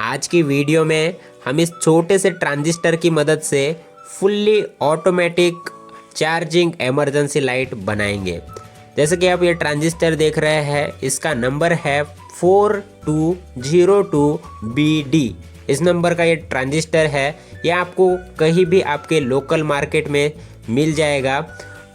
आज की वीडियो में हम इस छोटे से ट्रांजिस्टर की मदद से fully automatic charging emergency light बनाएंगे। जैसे कि आप ये ट्रांजिस्टर देख रहे हैं, इसका नंबर है 4202BD। इस नंबर का ये ट्रांजिस्टर है। ये आपको कहीं भी आपके लोकल मार्केट में मिल जाएगा।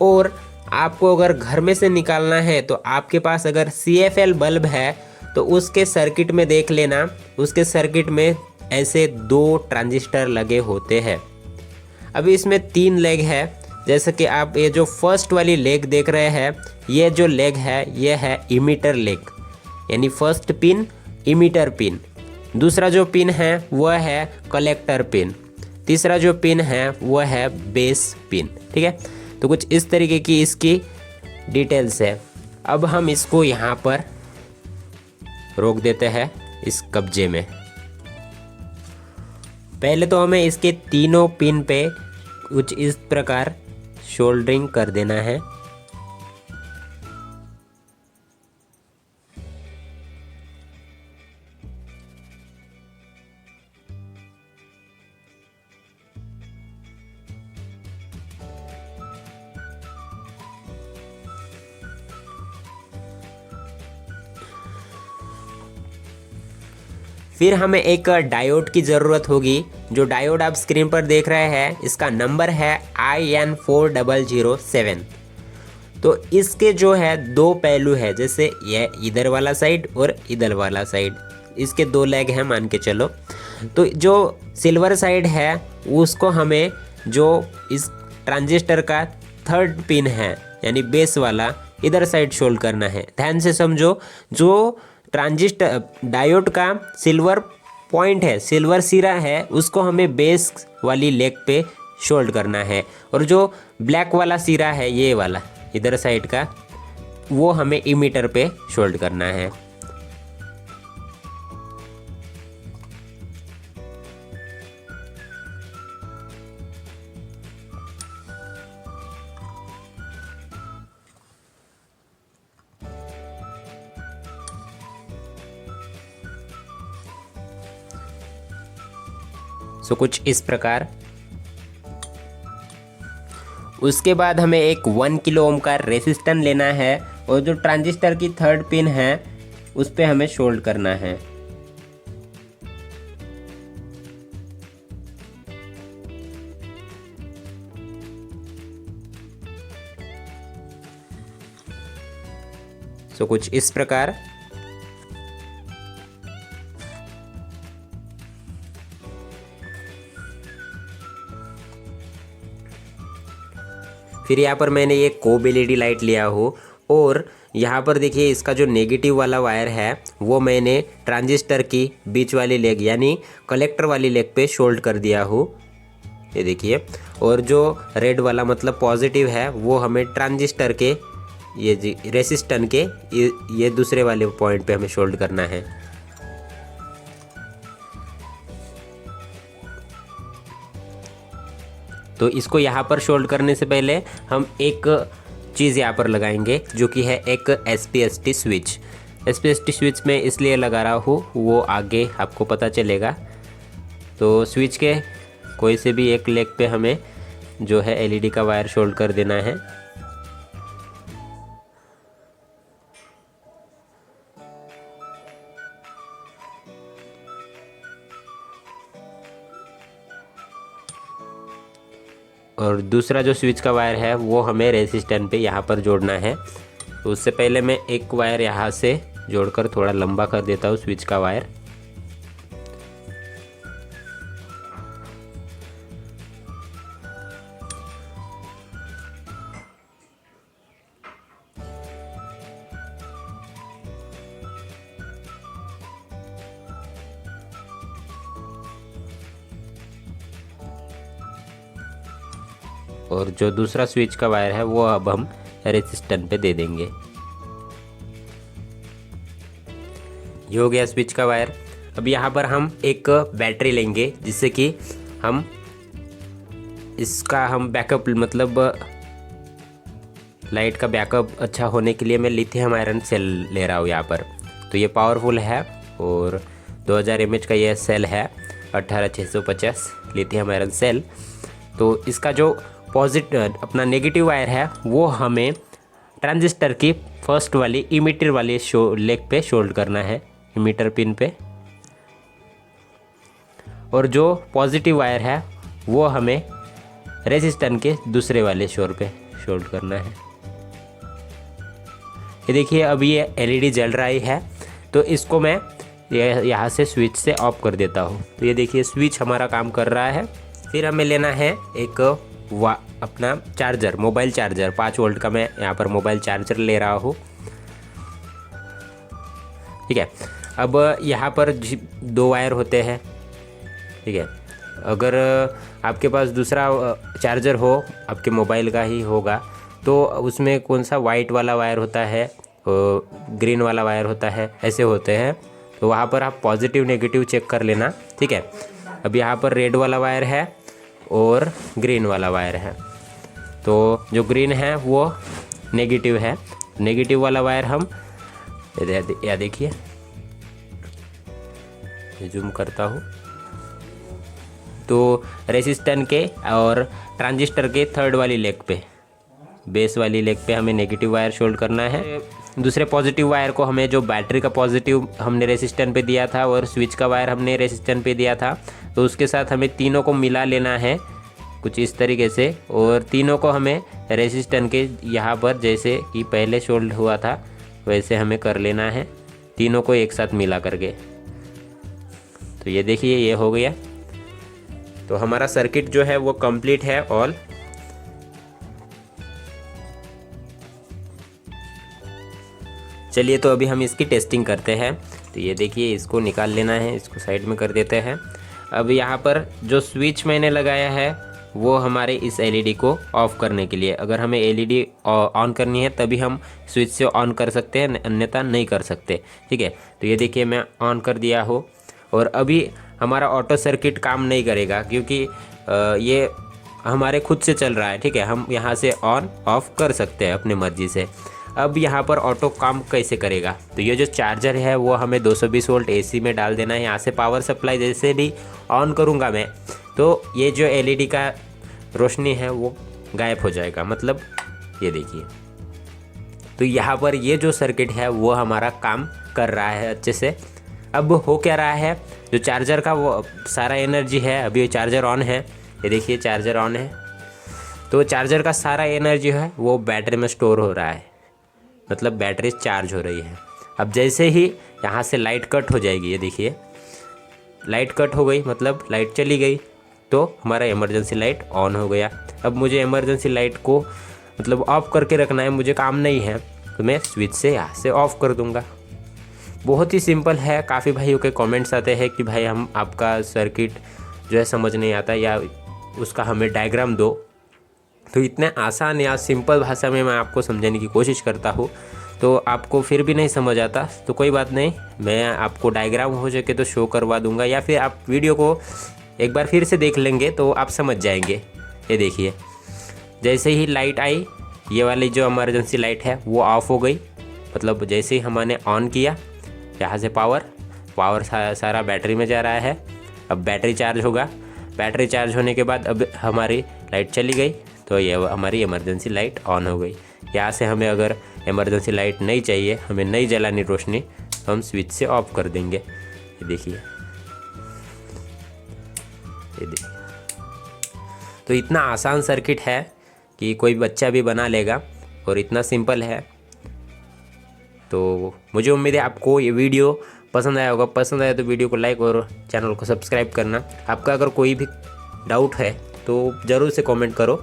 और आपको अगर घर में से निकालना है तो आपके पास अगर CFL बल्ब है तो उसके सर्किट में देख लेना, उसके सर्किट में ऐसे 2 ट्रांजिस्टर लगे होते हैं। अभी इसमें 3 लेग है। जैसे कि आप ये जो फर्स्ट वाली लेग देख रहे हैं, ये जो लेग है ये है इमीटर लेग, यानी फर्स्ट पिन इमीटर पिन। दूसरा जो पिन है वह है कलेक्टर पिन। तीसरा जो पिन है वह है बेस पिन। ठीक है, तो कुछ इस तरीके की इसकी डिटेल्स है। अब हम इसको यहाँ पर रोक देते हैं इस कब्जे में। पहले तो हमें इसके तीनों पिन पे कुछ इस प्रकार सोल्डरिंग कर देना है। फिर हमें एक डायोड की ज़रूरत होगी। जो डायोड आप स्क्रीन पर देख रहे हैं, इसका नंबर है IN4007। तो इसके जो है 2 पहलू है, जैसे ये इधर वाला साइड और इधर वाला साइड, इसके 2 लेग हैं मान के चलो। तो जो सिल्वर साइड है उसको हमें जो इस ट्रांजिस्टर का 3rd पिन है यानी बेस वाला, इधर साइड सोल्ड करना है। ध्यान से समझो, जो ट्रांजिस्टर डायोड का सिल्वर पॉइंट है, सिल्वर सिरा है, उसको हमें बेस वाली लेग पे सोल्ड करना है। और जो ब्लैक वाला सिरा है, ये वाला इधर साइड का, वो हमें इमीटर पे सोल्ड करना है। सो कुछ इस प्रकार। उसके बाद हमें एक 1 किलो ओम का रेसिस्टेंस लेना है और जो ट्रांजिस्टर की 3rd पिन है उस पे हमें सोल्ड करना है। सो कुछ इस प्रकार। फिर यहाँ पर मैंने ये कोब LED लाइट लिया हो और यहाँ पर देखिए इसका जो नेगेटिव वाला वायर है वो मैंने ट्रांजिस्टर की बीच वाली लेग यानी कलेक्टर वाली लेग पे सोल्ड कर दिया हो, ये देखिए। और जो रेड वाला मतलब पॉजिटिव है वो हमें ट्रांजिस्टर के ये जी रेसिस्टेंस के ये दूसरे वाले पॉइंट पे हमें सोल्ड करना है। तो इसको यहाँ पर सोल्ड करने से पहले हम एक चीज़ यहाँ पर लगाएंगे जो कि है एक SPST स्विच। SPST स्विच में इसलिए लगा रहा हूँ, वो आगे आपको पता चलेगा। तो स्विच के कोई से भी एक लेग पे हमें जो है LED का वायर सोल्ड कर देना है। और दूसरा जो स्विच का वायर है वो हमें रेसिस्टेंस पे यहाँ पर जोड़ना है। तो उससे पहले मैं एक वायर यहाँ से जोड़कर थोड़ा लंबा कर देता हूँ स्विच का वायर। और जो दूसरा स्विच का वायर है वो अब हम रेसिस्टेंस पे दे देंगे। ये हो गया स्विच का वायर। अब यहाँ पर हम एक बैटरी लेंगे जिससे कि हम इसका बैकअप मतलब लाइट का बैकअप अच्छा होने के लिए मैं लिथियम आयरन सेल ले रहा हूँ यहाँ पर। तो ये पावरफुल है और 2000 mAh का ये सेल है, 18650 लिथियम आयरन सेल। तो इसका जो अपना नेगेटिव वायर है वो हमें ट्रांजिस्टर की फर्स्ट वाली इमीटर वाली लेग पे शोल्ड करना है, इमीटर पिन पे, और जो पॉजिटिव वायर है वो हमें रेजिस्टेंस के दूसरे वाले शोर पे शोल्ड करना है। ये देखिए अब ये एलईडी जल रही है, तो इसको मैं यहाँ से स्विच से ऑफ कर देता हूँ। तो ये देखिए स्विच हमारा काम कर रहा है। फिर हमें लेना है एक अपना चार्जर, मोबाइल चार्जर, 5 वोल्ट का मैं यहाँ पर मोबाइल चार्जर ले रहा हूँ। ठीक है, अब यहाँ पर 2 वायर होते हैं। ठीक है, अगर आपके पास दूसरा चार्जर हो, आपके मोबाइल का ही होगा, तो उसमें कौन सा वाइट वाला वायर होता है, ग्रीन वाला वायर होता है, ऐसे होते हैं। तो वहाँ पर आप पॉजिटिव नेगेटिव चेक कर लेना। ठीक है, अब यहाँ पर रेड वाला वायर है और ग्रीन वाला वायर है। तो जो ग्रीन है वो नेगेटिव है, नेगेटिव वाला वायर हम या देखिए, जूम करता हूँ, तो रेजिस्टेंस के और ट्रांजिस्टर के थर्ड वाली लेग पे, बेस वाली लेग पे हमें नेगेटिव वायर शोल्ड करना है। दूसरे पॉजिटिव वायर को हमें, जो बैटरी का पॉजिटिव हमने रेजिस्टेंस पे दिया था और स्विच का वायर हमने रेजिस्टेंस पे दिया था, तो उसके साथ हमें तीनों को मिला लेना है कुछ इस तरीके से, और तीनों को हमें रेजिस्टेंस के यहाँ पर जैसे कि पहले शोल्ड हुआ था वैसे हमें कर लेना है, तीनों को एक साथ मिला करके। तो ये देखिए ये हो गया। तो हमारा सर्किट जो है वो कंप्लीट है ऑल। चलिए तो अभी हम इसकी टेस्टिंग करते हैं। तो ये देखिए इसको निकाल लेना है, इसको साइड में कर देते हैं। अब यहाँ पर जो स्विच मैंने लगाया है वो हमारे इस एलईडी को ऑफ करने के लिए, अगर हमें एलईडी ऑन करनी है तभी हम स्विच से ऑन कर सकते हैं, अन्यथा नहीं कर सकते। ठीक है, तो ये देखिए मैं ऑन कर दिया हो, और अभी हमारा ऑटो सर्किट काम नहीं करेगा क्योंकि ये हमारे खुद से चल रहा है। ठीक है, हम यहाँ से ऑन ऑफ कर सकते हैं अपनी मर्जी से। अब यहाँ पर ऑटो काम कैसे करेगा, तो ये जो चार्जर है वो हमें 220 वोल्ट एसी में डाल देना है। यहाँ से पावर सप्लाई जैसे भी ऑन करूँगा मैं, तो ये जो एलईडी का रोशनी है वो गायब हो जाएगा, मतलब ये देखिए। तो यहाँ पर ये जो सर्किट है वो हमारा काम कर रहा है अच्छे से। अब हो क्या रहा है, जो चार्जर का वो सारा एनर्जी है, अभी चार्जर ऑन है, ये देखिए चार्जर ऑन है, तो चार्जर का सारा एनर्जी है वो बैटरी में स्टोर हो रहा है, मतलब बैटरी चार्ज हो रही है। अब जैसे ही यहाँ से लाइट कट हो जाएगी, ये देखिए लाइट कट हो गई, मतलब लाइट चली गई, तो हमारा इमरजेंसी लाइट ऑन हो गया। अब मुझे इमरजेंसी लाइट को मतलब ऑफ करके रखना है, मुझे काम नहीं है, तो मैं स्विच से यहाँ से ऑफ कर दूँगा। बहुत ही सिंपल है। काफ़ी भाइयों के कमेंट्स आते हैं कि भाई हम आपका सर्किट जो है समझ नहीं आता या उसका हमें डायग्राम दो, तो इतने आसान या सिंपल भाषा में मैं आपको समझाने की कोशिश करता हूँ, तो आपको फिर भी नहीं समझ आता तो कोई बात नहीं, मैं आपको डायग्राम हो सके तो शो करवा दूंगा, या फिर आप वीडियो को एक बार फिर से देख लेंगे तो आप समझ जाएंगे। ये देखिए जैसे ही लाइट आई, ये वाली जो इमरजेंसी लाइट है वो ऑफ हो गई, मतलब जैसे ही हमने ऑन किया, यहाँ से पावर सारा बैटरी में जा रहा है। अब बैटरी चार्ज होगा, बैटरी चार्ज होने के बाद अब हमारी लाइट चली गई, तो ये हमारी इमरजेंसी लाइट ऑन हो गई। यहाँ से हमें अगर इमरजेंसी लाइट नहीं चाहिए, हमें नहीं जलानी रोशनी, तो हम स्विच से ऑफ कर देंगे। ये देखिए, ये देखिए, तो इतना आसान सर्किट है कि कोई बच्चा भी बना लेगा और इतना सिंपल है। तो मुझे उम्मीद है आपको ये वीडियो पसंद आया होगा। पसंद आया तो वीडियो को लाइक और चैनल को सब्सक्राइब करना। आपका अगर कोई भी डाउट है तो ज़रूर से कमेंट करो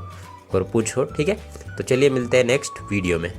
और पूछो, ठीक है। तो चलिए मिलते हैं नेक्स्ट वीडियो में।